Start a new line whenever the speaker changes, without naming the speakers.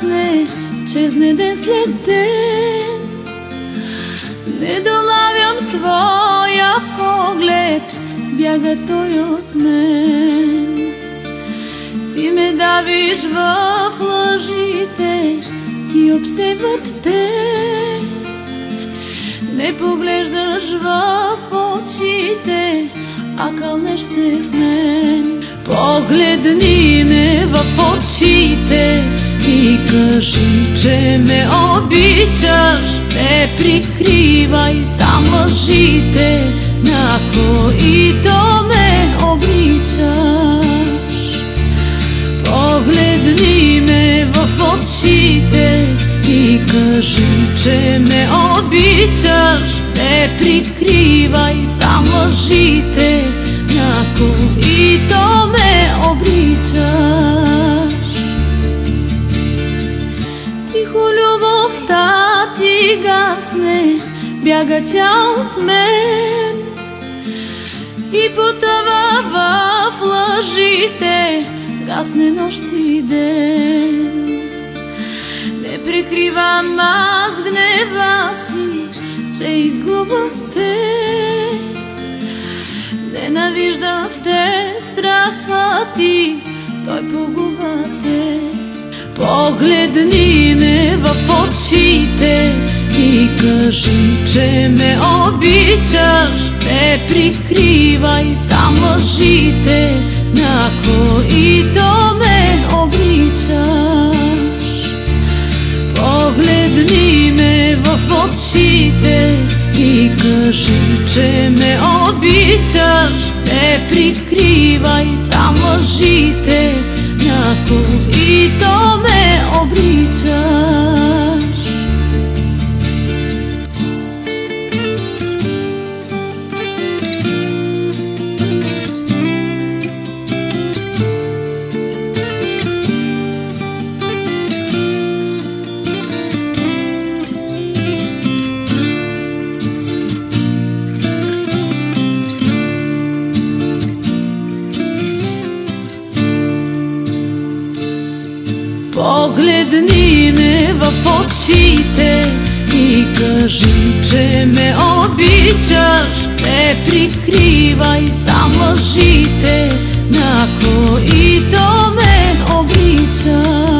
гасне, чезне ден след ден. Не долавям твоя поглед, бяга той от мен. Ти ме давиш в лъжите и обсебват те. Не поглеждаш в очите, а кълнеш се в мен. Погледни ме в очите и кажи, че ме обичаш. Не прикривай там лъжите, на които ме обричаш. Погледни ме в очите и кажи, че ме обичаш. Не прикривай там лъжите, на които ме обричаш. Тихо любовта ти гасне, бяга тя от мен и потъва в лъжите, гасне нощ и ден. Не прикривам аз гнева си, че изгубвам те. Ненавиждам в теб страха ти, той погуба те. Погледни ме в очите и кажи, че ме обичаш. Не прикривай там лъжите, на които ме обричаш. Погледни ме в очите и кажи, че ме обичаш. Не прикривай там лъжите, на които ме обричаш. Погледни ме в очите и кажи, че ме обичаш. Не прикривай там лъжите, на които ме обричаш.